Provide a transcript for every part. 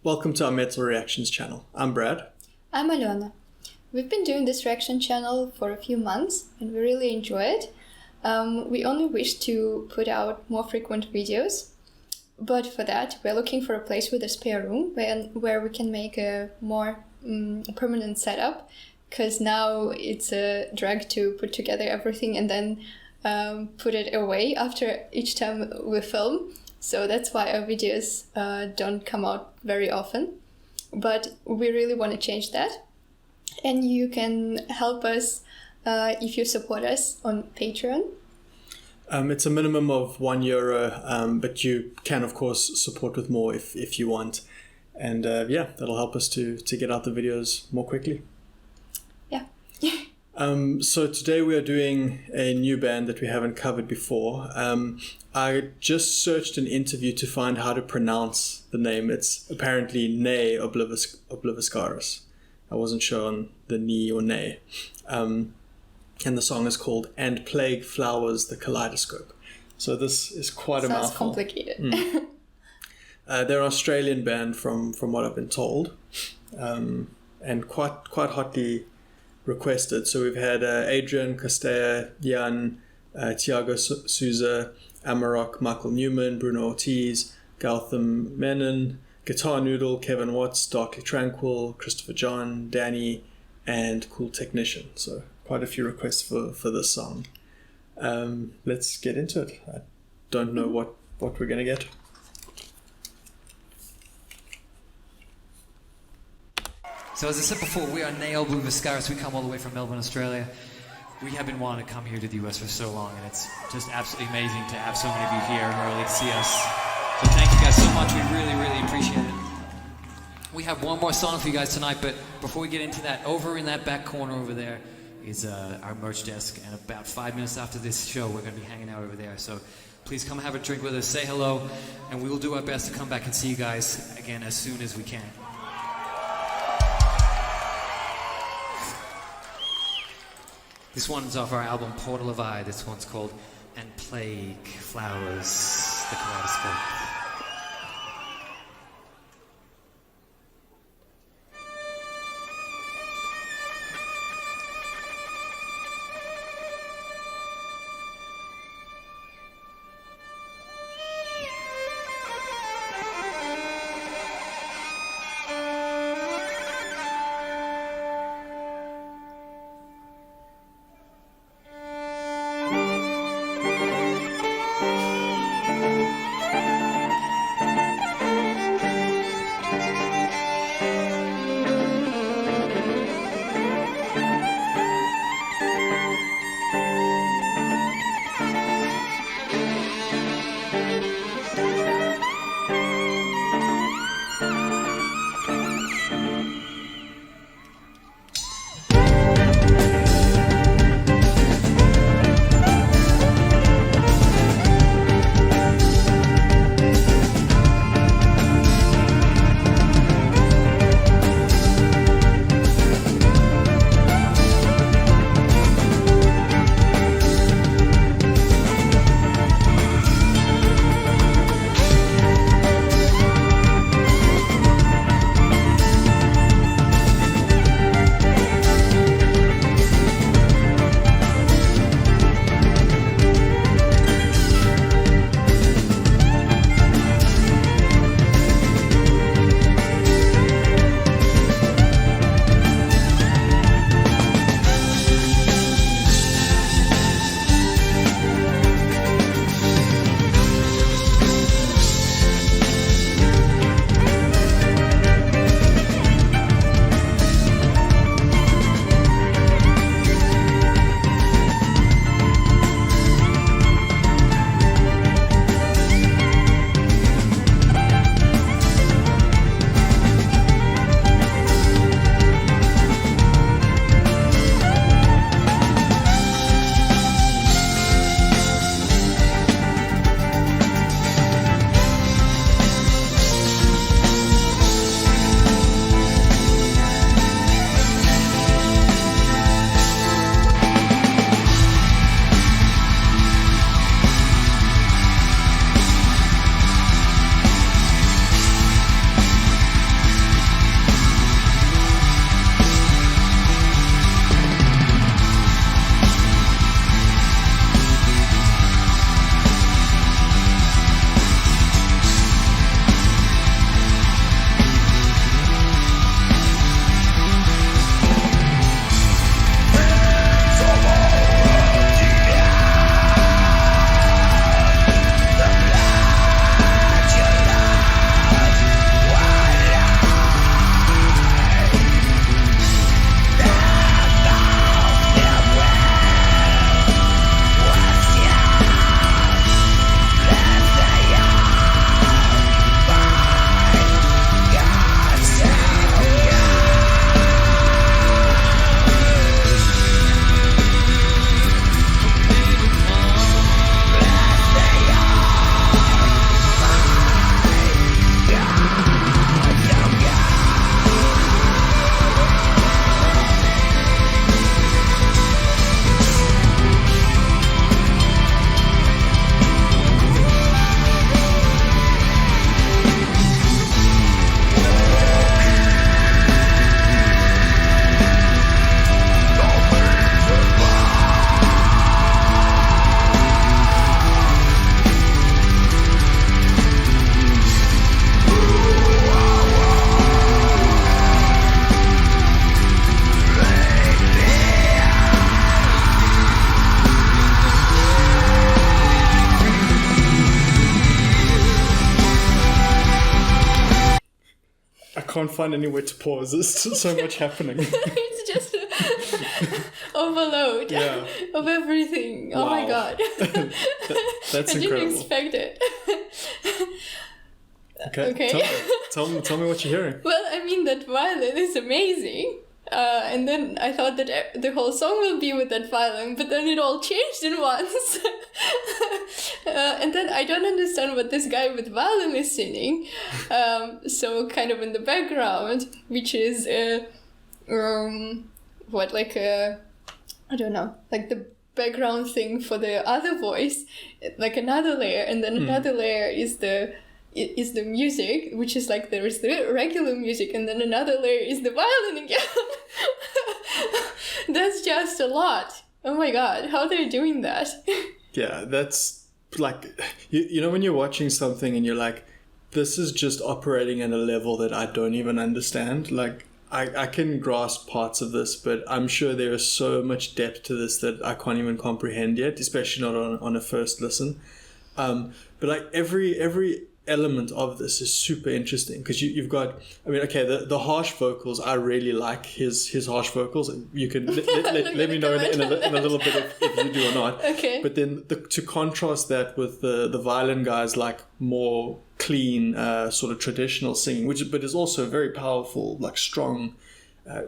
Welcome to our Metal Reactions channel. I'm Brad. I'm Alena. We've been doing this reaction channel for a few months and we really enjoy it. We only wish to put out more frequent videos, but for that we're looking for a place with a spare room where we can make a more permanent setup, because now it's a drag to put together everything and then put it away after each time we film. So that's why our videos don't come out very often. But we really want to change that. And you can help us if you support us on Patreon. It's a minimum of €1, but you can, of course, support with more if you want. And that'll help us to get out the videos more quickly. Yeah. So today we are doing a new band that we haven't covered before. I just searched an interview to find how to pronounce the name. It's apparently Ne Obliviscaris. I wasn't sure on the ni or ne. And the song is called And Plague Flowers the Kaleidoscope. So this is quite a mouthful. Sounds complicated. They're an Australian band from what I've been told. And quite hotly requested. So we've had Adrian, Castella, Jan, Tiago Souza, Amarok, Michael Newman, Bruno Ortiz, Gautam Menon, Guitar Noodle, Kevin Watts, Darkly Tranquil, Christopher John, Danny, and Cool Technician. So quite a few requests for this song. Let's get into it. I don't know what we're going to get. So as I said before, we are Ne Obliviscaris. We come all the way from Melbourne, Australia. We have been wanting to come here to the US for so long, and it's just absolutely amazing to have so many of you here early to see us. So thank you guys so much. We really, really appreciate it. We have one more song for you guys tonight, but before we get into that, over in that back corner over there is our merch desk, and about 5 minutes after this show, we're going to be hanging out over there. So please come have a drink with us, say hello, and we will do our best to come back and see you guys again as soon as we can. This one's off our album Portal of Eye. This one's called And Plague Flowers the Kaleidoscope. can't find anywhere to pause. There's so much happening. It's just overload of everything. Oh my god. That's I incredible. didn't expect it. Okay. Tell me what you're hearing. Well, I mean, that violin is amazing. And then I thought that the whole song will be with that violin, but then it all changed in once. And then I don't understand what this guy with violin is singing. So kind of in the background, which is I don't know, like the background thing for the other voice, like another layer, and then another layer is the music, which is like there is the regular music, and then another layer is the violin again. That's just a lot. Oh my god, how they're doing that? Yeah, that's like, you know when you're watching something and you're like, this is just operating at a level that I don't even understand. Like, I can grasp parts of this, but I'm sure there is so much depth to this that I can't even comprehend yet, especially not on a first listen. But like every element of this is super interesting, because you've got, I mean, okay, the harsh vocals, I really like his harsh vocals. You can let me know in a little bit if you do or not. Okay. But then to contrast that with the violin guys, like more clean sort of traditional singing, but is also very powerful, like strong,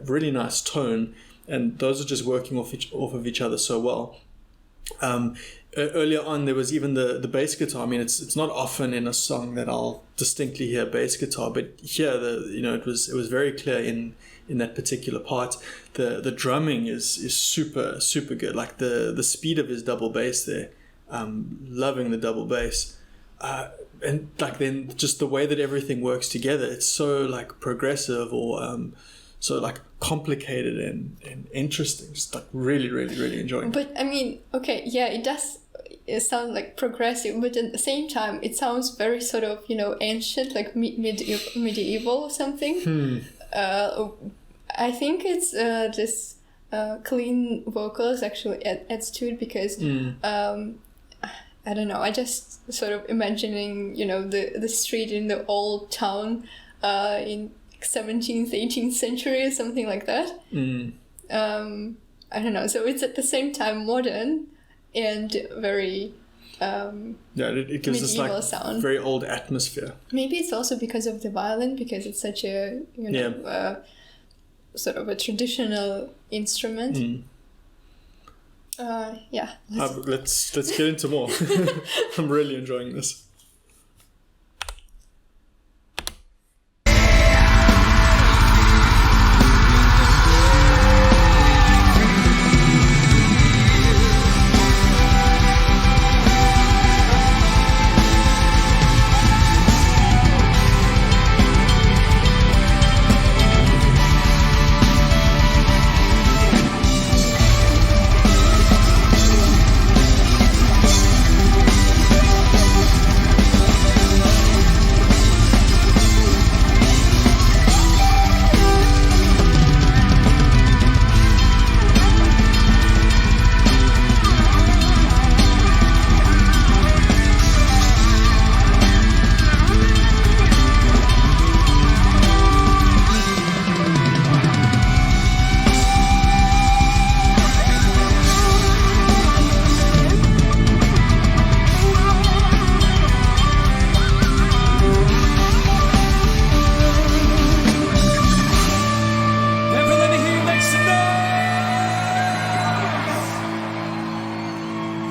really nice tone, and those are just working off of each other so well. Earlier on, there was even the bass guitar. I mean, it's not often in a song that I'll distinctly hear bass guitar, but here, it was very clear in that particular part. The drumming is super super good. Like the speed of his double bass there, loving the double bass, and like then just the way that everything works together. It's so like progressive or so like complicated and interesting. Just like really really really enjoying it. But I mean, okay, yeah, it does. It sounds like progressive, but at the same time, it sounds very sort of, ancient, like medieval or something. I think it's this clean vocals actually adds to it, because I don't know. I just sort of imagining, the street in the old town in 17th, 18th century or something like that. I don't know. So it's at the same time modern and very it gives this like sound. Very old atmosphere. Maybe it's also because of the violin, because it's such a sort of a traditional instrument. Let's get into more. I'm really enjoying this.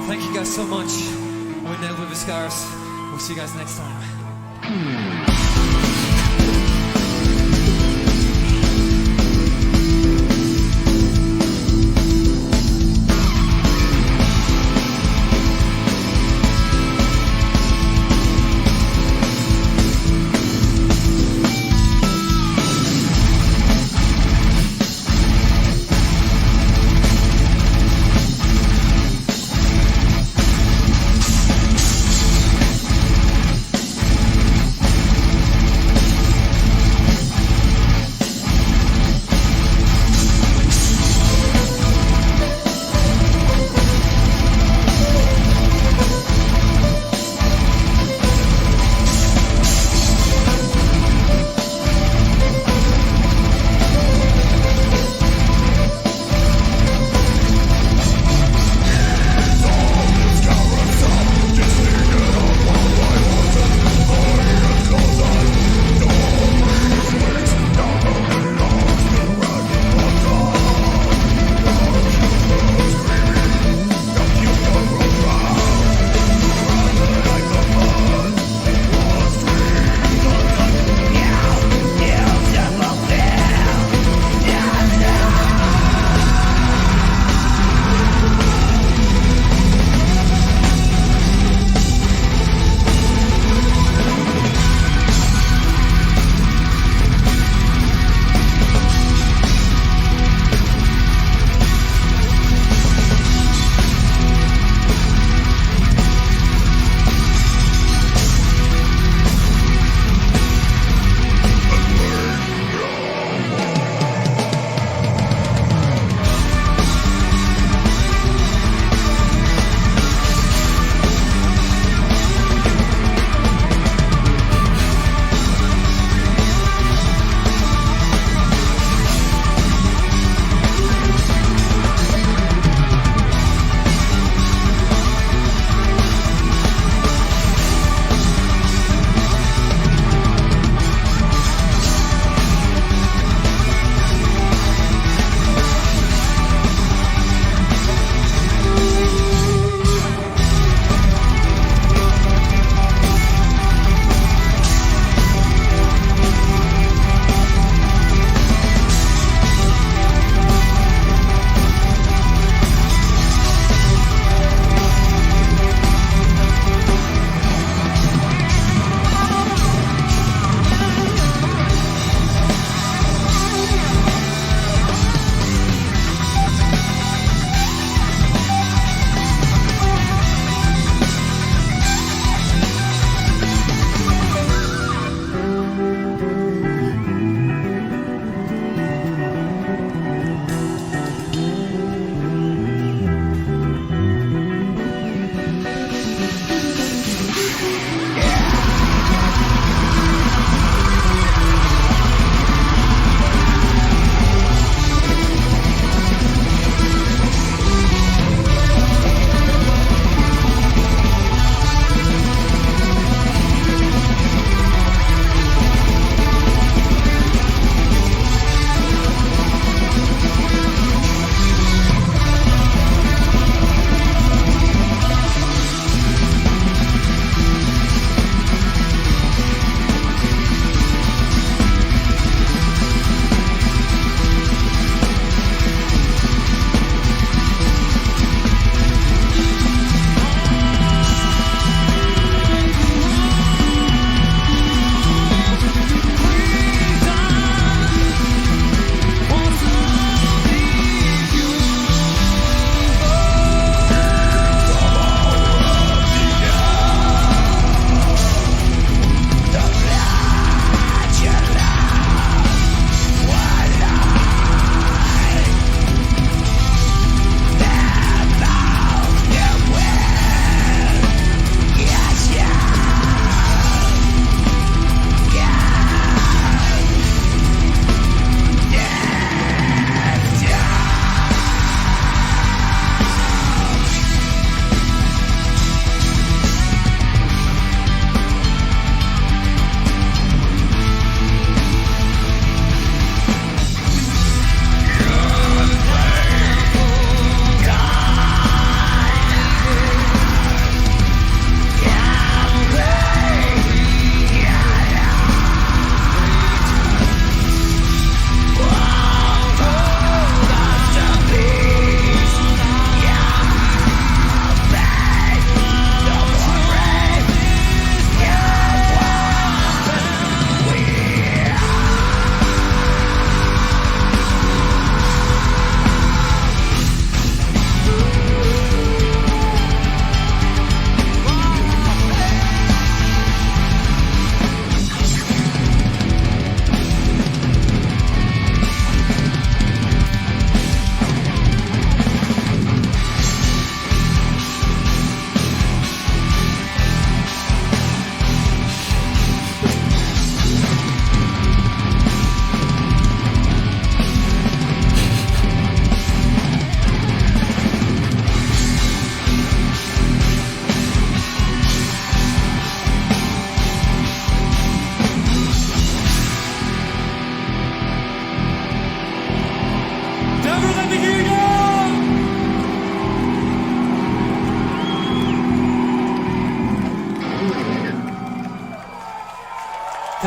Thank you guys so much. We're Ne Obliviscaris. We'll see you guys next time.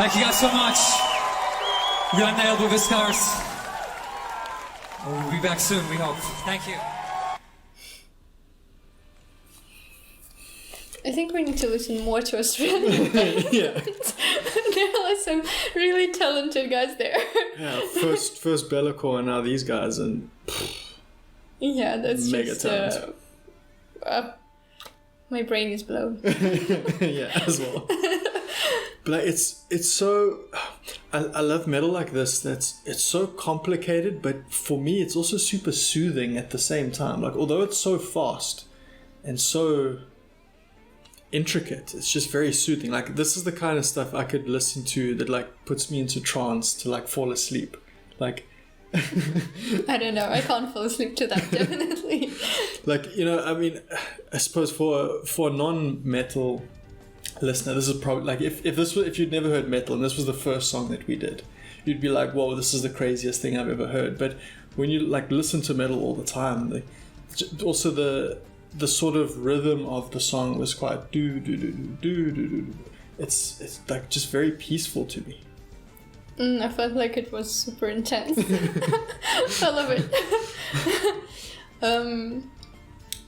Thank you guys so much. We are Ne Obliviscaris. We'll be back soon, we hope. Thank you. I think we need to listen more to Australian bands. Yeah. There are some really talented guys there. Yeah, first Bellacore and now these guys, and Yeah, that's mega just... talent. My brain is blown. Yeah, as well. But like, it's so... I love metal like this. It's so complicated, but for me, it's also super soothing at the same time. Like, although it's so fast and so intricate, it's just very soothing. Like, this is the kind of stuff I could listen to that like puts me into trance to like fall asleep. Like, I don't know. I can't fall asleep to that, definitely. like, you know, I mean, I suppose for a non-metal listener, this is probably like if you'd never heard metal and this was the first song that we did, you'd be like, whoa, this is the craziest thing I've ever heard. But when you like listen to metal all the time, like, also the sort of rhythm of the song was quite do do do do do do do. It's like just very peaceful to me. I felt like it was super intense. I love it.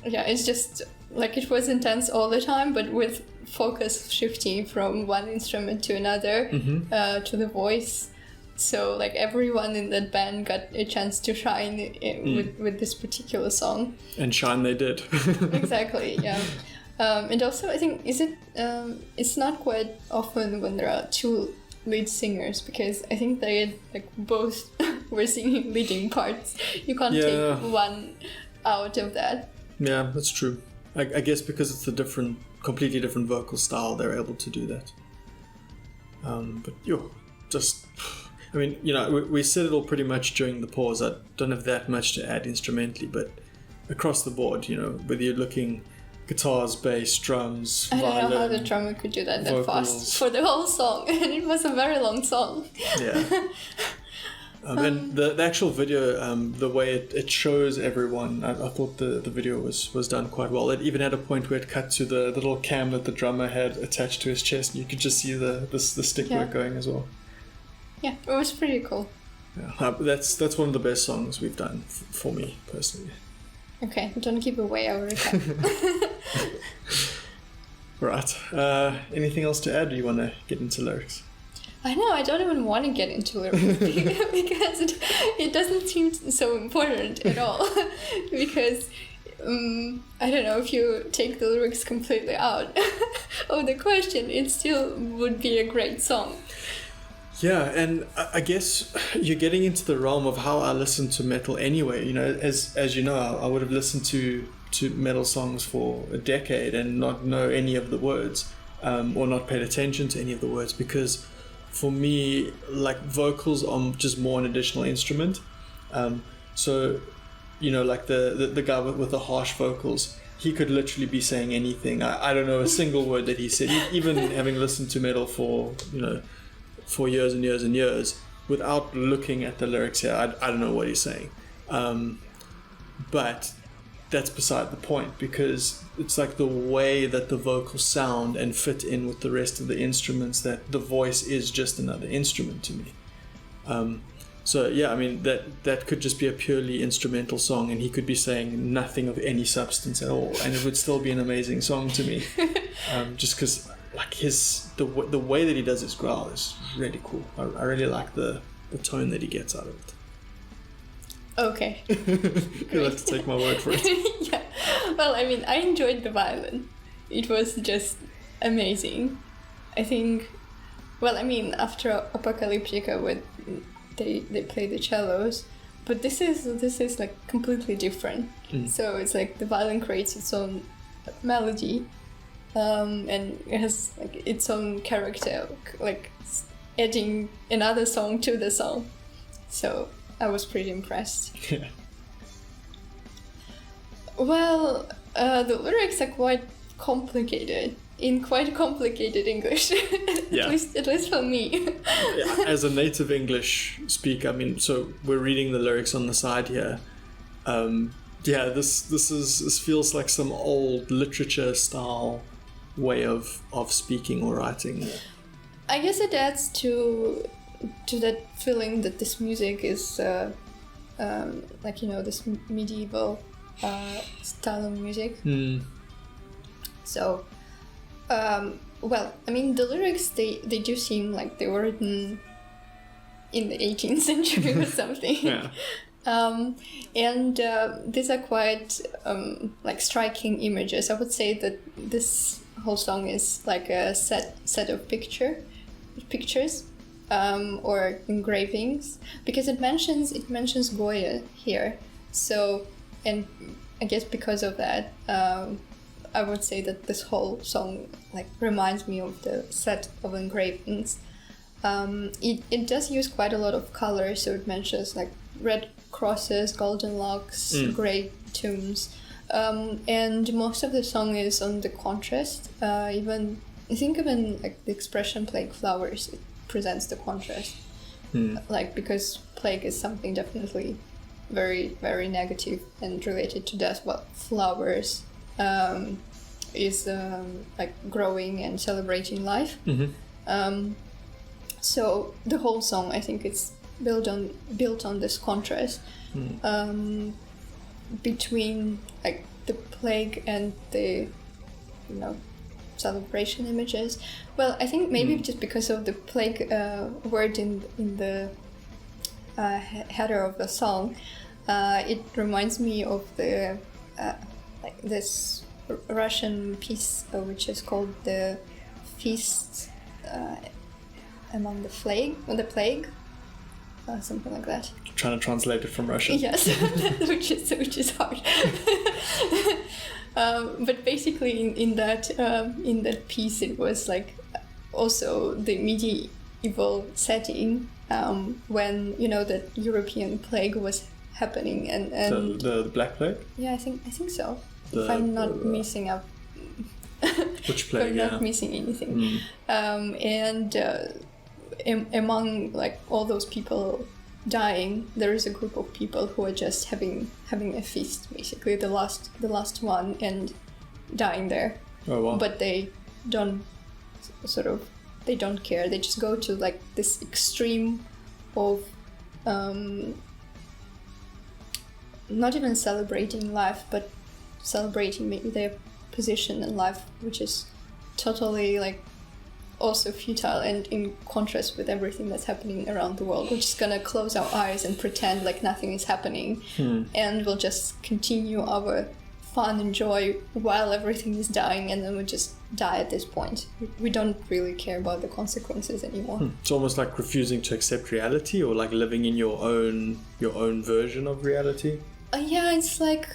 Yeah, it's just like it was intense all the time, but with focus shifting from one instrument to another, to the voice. So like everyone in that band got a chance to shine with this particular song. And shine they did. Exactly, yeah. And also I think it's not quite often when there are two lead singers, because I think they like both were singing leading parts. You can't take one out of that. Yeah, that's true. I guess because it's a completely different vocal style, they're able to do that. But I mean, you know, we said it all pretty much during the pause. I don't have that much to add instrumentally, but across the board, you know, whether you're looking guitars, bass, drums, I don't violin, know how the drummer could do that vocals. fast for the whole song, and it was a very long song. Yeah. And the actual video, the way it shows everyone, I thought the video was done quite well. It even had a point where it cut to the little cam that the drummer had attached to his chest, and you could just see the stick work going as well. Yeah, it was pretty cool. Yeah, that's one of the best songs we've done for me personally. Okay, don't give away our recap. Right. Anything else to add? Do you want to get into lyrics? I know, I don't even want to get into it because it doesn't seem so important at all. Because I don't know, if you take the lyrics completely out of the question, it still would be a great song. Yeah, and I guess you're getting into the realm of how I listen to metal anyway. You know, as you know, I would have listened to metal songs for a decade and not know any of the words, or not paid attention to any of the words, because for me, like, vocals are just more an additional instrument. So, you know, like the guy with the harsh vocals, he could literally be saying anything. I don't know a single word that he said, even having listened to metal for years and years and years, without looking at the lyrics here, I don't know what he's saying. But that's beside the point, because it's like the way that the vocals sound and fit in with the rest of the instruments, that the voice is just another instrument to me. So yeah, I mean, that could just be a purely instrumental song, and he could be saying nothing of any substance at all, and it would still be an amazing song to me. Just because like the way that he does his growl is really cool. I really like the tone that he gets out of it. Okay. You'll have to take my word for it. Yeah. Well, I mean, I enjoyed the violin. It was just amazing. I think, well, I mean, after Apocalyptica, where they play the cellos, but this is like completely different. So it's like the violin creates its own melody, and it has like its own character, like adding another song to the song. So I was pretty impressed. Yeah. Well, the lyrics are quite complicated, in quite complicated English. Yeah. at least for me. Yeah, as a native English speaker, I mean, so we're reading the lyrics on the side here. Yeah, this feels like some old literature style way of speaking or writing. I guess it adds to that feeling that this music is like, you know, this medieval style of music. So, well, I mean, the lyrics, they do seem like they were written in the 18th century or something. Yeah. And these are quite like striking images. I would say that this whole song is like a set of pictures or engravings, because it mentions Goya here. So, and I guess because of that, I would say that this whole song like reminds me of the set of engravings. It does use quite a lot of color, so it mentions like red crosses, golden locks, grey tombs, and most of the song is on the contrast. Even like the expression "plague flowers," it presents the contrast, like, because plague is something definitely very, very negative and related to death. Well, flowers is like growing and celebrating life. So the whole song, I think, it's built on this contrast between like the plague and the, you know, celebration images. Well, I think maybe just because of the plague word in the header of the song, it reminds me of the like this Russian piece which is called the Feast among the plague, something like that. Trying to translate it from Russian. Yes, which is hard. But basically, in that piece, it was like also the medieval setting when, you know, the European plague was happening, and the Black Plague. Yeah, I think so. If I'm not missing up. Which plague? If I'm not missing anything. And among like all those people dying, there is a group of people who are just having a feast, basically the last one, and dying there. Oh wow! But they don't care. They just go to like this extreme of not even celebrating life, but celebrating maybe their position in life, which is totally like also futile and in contrast with everything that's happening around the world. We're just gonna close our eyes and pretend like nothing is happening, and we'll just continue our fun and joy while everything is dying, and then we just die at this point. We don't really care about the consequences anymore. It's almost like refusing to accept reality, or like living in your own version of reality. Yeah, it's like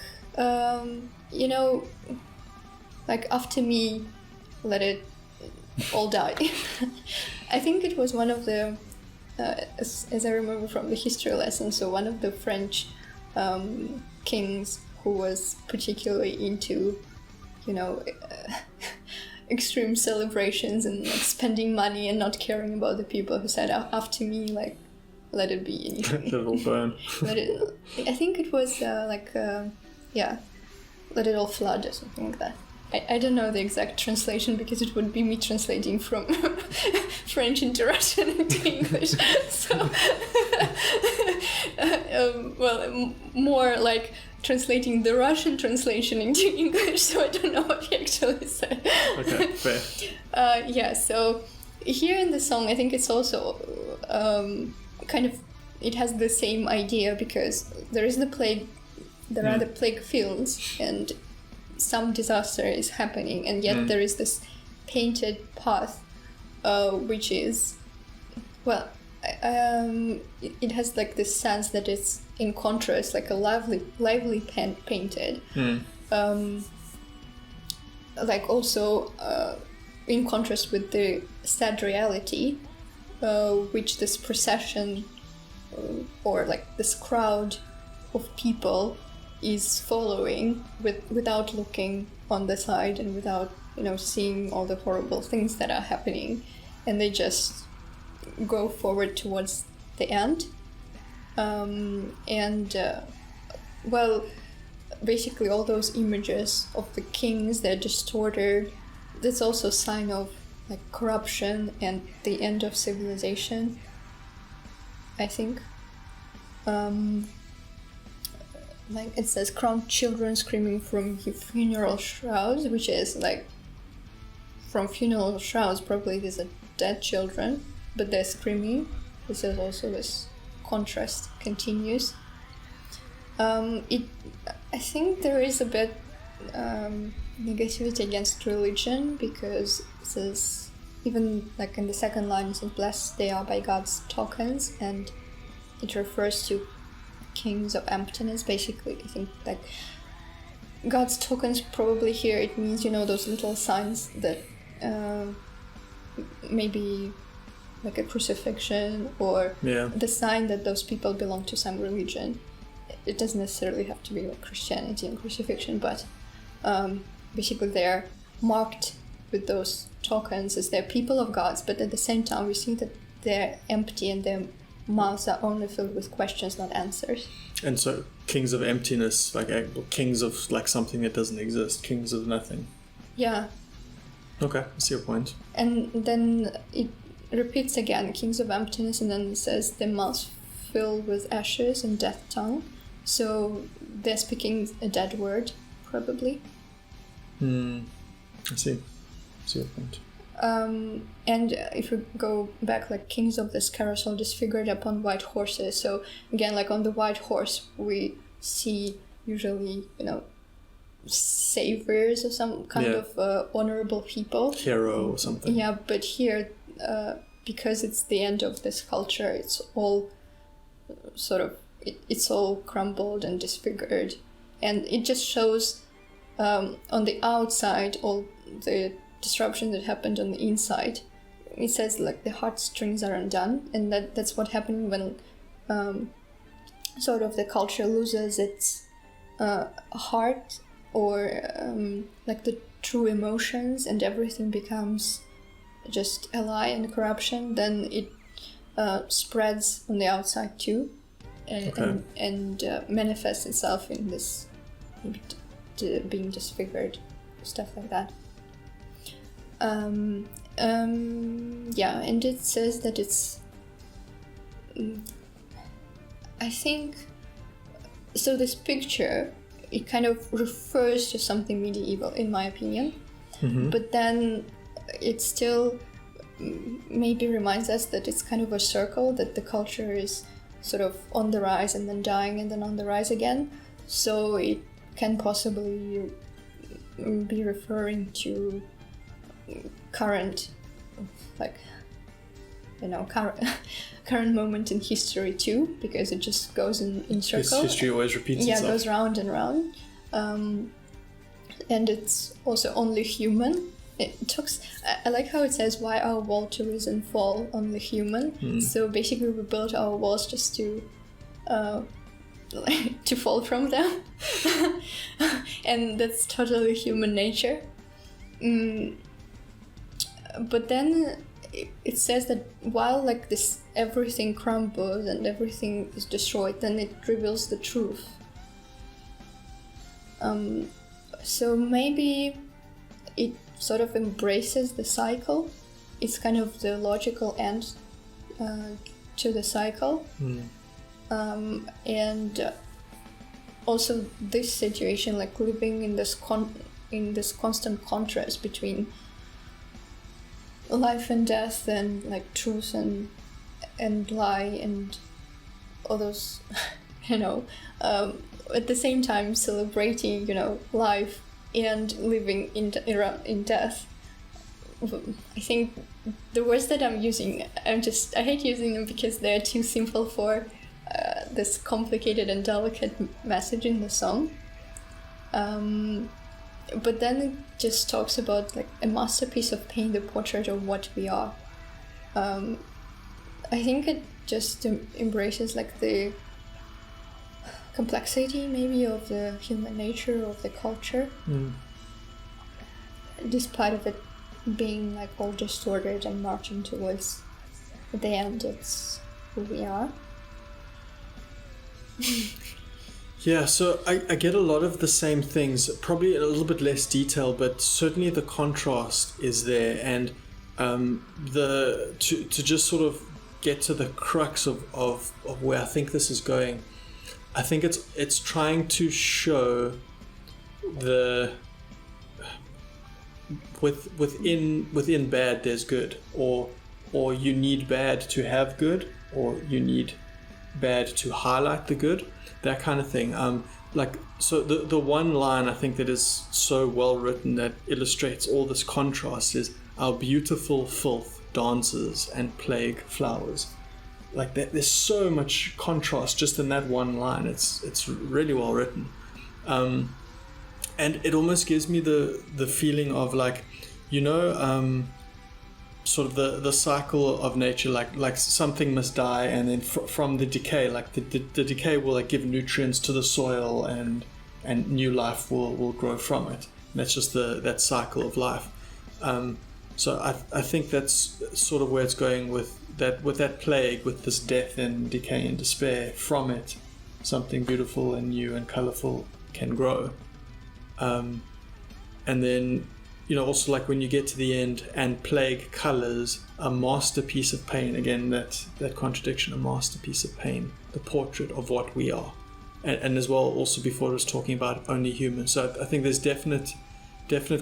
you know, like after me, let it all die. I think it was one of the, as I remember from the history lesson, so one of the French kings who was particularly into, you know, extreme celebrations and like spending money and not caring about the people, who said, after me, like, let it be anything. Let it all burn. I think it was yeah, let it all flood or something like that. I don't know the exact translation, because it would be me translating from French into Russian into English. So, well, more like translating the Russian translation into English, so I don't know what he actually said. Okay, fair. Yeah, so here in the song, I think it's also kind of, it has the same idea, because there is the plague, there are the plague fields, and some disaster is happening, and yet there is this painted path, which is, well, it has like this sense that it's in contrast, like a lively painted, like also in contrast with the sad reality, which this procession or like this crowd of people is following without looking on the side and without, you know, seeing all the horrible things that are happening, and they just go forward towards the end. Well, basically all those images of the kings, they're distorted. That's also a sign of like corruption and the end of civilization, I think. Like it says, crowned children screaming from funeral shrouds, which is like from funeral shrouds, probably these are dead children, but they're screaming. This is also this contrast continues. I think there is a bit negativity against religion, because it says, even like in the second line, it says, blessed they are by God's tokens, and it refers to kings of emptiness, basically. I think like God's tokens, probably here it means, those little signs that maybe like a crucifixion, or the sign that those people belong to some religion. It doesn't necessarily have to be like Christianity and crucifixion, but basically they're marked with those tokens as they're people of God's, but at the same time we see that they're empty and their mouths are only filled with questions, not answers. And so kings of emptiness, like kings of like something that doesn't exist, kings of nothing. Yeah. Okay, I see your point. And then it repeats again, kings of emptiness, and then it says their mouths filled with ashes and death tongue. So they're speaking a dead word, probably. I see. I see your point. And if we go back, like kings of this carousel disfigured upon white horses. So again, like on the white horse, we see usually, saviors or some kind of honorable people. Hero or something. Yeah, but here, because it's the end of this culture, it's all sort of, it's all crumbled and disfigured. And it just shows on the outside all the disruption that happened on the inside. It says like the heartstrings are undone, and that's what happened when sort of the culture loses its heart, or like the true emotions, and everything becomes just a lie and corruption. Then it spreads on the outside too, and manifests itself in this being disfigured, stuff like that. And it says that it's, I think, so this picture, it kind of refers to something medieval, in my opinion, but then it still maybe reminds us that it's kind of a circle, that the culture is sort of on the rise and then dying and then on the rise again. So it can possibly be referring to current, like, current moment in history too, because it just goes in circle. History always repeats itself. Yeah, it goes round and round. And it's also only human. It talks, I like how it says, why our wall to rise and fall, only human. So basically we built our walls just to to fall from them. And that's totally human nature. But then it says that while like this everything crumbles and everything is destroyed, then it reveals the truth. So maybe it sort of embraces the cycle. It's kind of the logical end to the cycle. And also this situation, like living in this constant contrast between life and death, and like truth and lie, and all those, at the same time celebrating, life and living in death. I think the words that I'm using, I hate using them because they're too simple for this complicated and delicate message in the song. But then it just talks about like a masterpiece of painting the portrait of what we are. I think it just embraces like the complexity maybe of the human nature, of the culture, despite of it being like all distorted and marching towards the end. It's who we are. Yeah, so I get a lot of the same things, probably a little bit less detail, but certainly the contrast is there. And To just sort of get to the crux of where I think this is going, I think it's trying to show the within bad there's good, or you need bad to have good, or you need bad to highlight the good, that kind of thing. So the one line I think that is so well written that illustrates all this contrast is, our beautiful filth dances and plague flowers. Like that, there's so much contrast just in that one line. It's really well written, and it almost gives me the feeling of, like, sort of the cycle of nature, like something must die, and then from the decay, like the decay will, like, give nutrients to the soil, and new life will grow from it. And that's just that cycle of life. So I think that's sort of where it's going with that plague, with this death and decay and despair. From it, something beautiful and new and colorful can grow. And then, also, like, when you get to the end, and plague colors a masterpiece of pain. Again, that contradiction, a masterpiece of pain, the portrait of what we are. And as well, also before it was talking about only human. So I think there's definite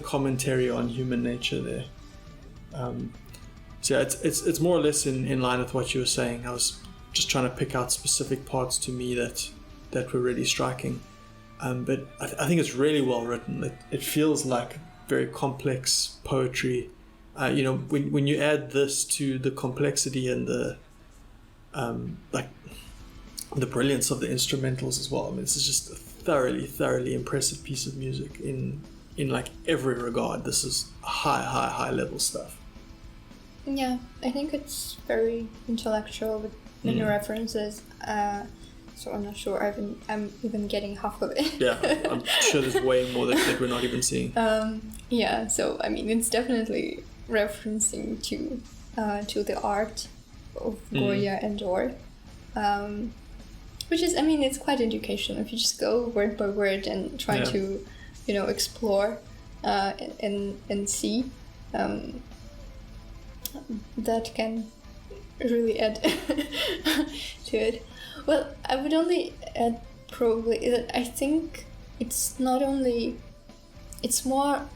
commentary on human nature there. So it's more or less in line with what you were saying. I was just trying to pick out specific parts to me that were really striking. But I think it's really well written. It feels like very complex poetry. When you add this to the complexity and the brilliance of the instrumentals as well, I mean, this is just a thoroughly impressive piece of music in like every regard. This is high level stuff. Yeah, I think it's very intellectual with many references. So I'm not sure I'm even getting half of it. Yeah, I'm sure there's way more that we're not even seeing. Yeah, so I mean, it's definitely referencing to the art of Goya and Dor, which is, I mean, it's quite educational if you just go word by word and try to, explore and see. That can really add to it. Well, I would only add probably that I think it's not only, it's more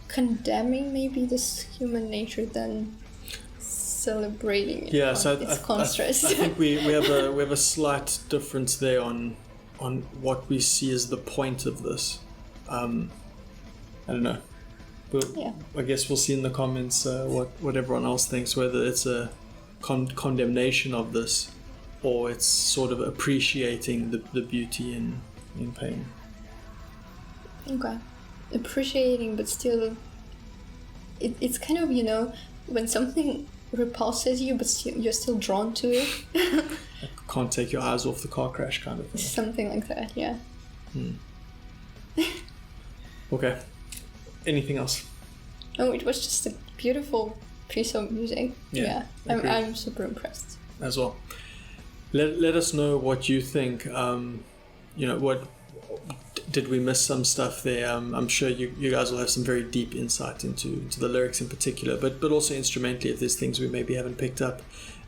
condemning maybe this human nature than celebrating it. Yeah, so its contrast. I think we have a slight difference there on what we see as the point of this. I don't know. But I guess we'll see in the comments what everyone else thinks, whether it's a condemnation of this, or it's sort of appreciating the beauty in pain. Okay. Appreciating, but still, it's kind of, when something repulses you, but you're still drawn to it. Can't take your eyes off the car crash kind of thing. Something like that, yeah. Okay. Anything else? No, it was just a beautiful piece of music. Yeah. I'm super impressed. As well. Let us know what you think. What did we miss some stuff there? I'm sure you guys will have some very deep insight into the lyrics in particular, but also instrumentally if there's things we maybe haven't picked up.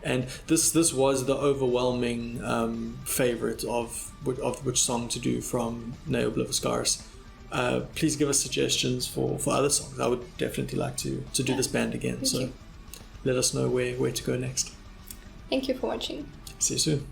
And this was the overwhelming favorite of which song to do from Ne Obliviscaris. Please give us suggestions for other songs. I would definitely like to do this band again. So let us know where to go next. Thank you for watching. See you soon.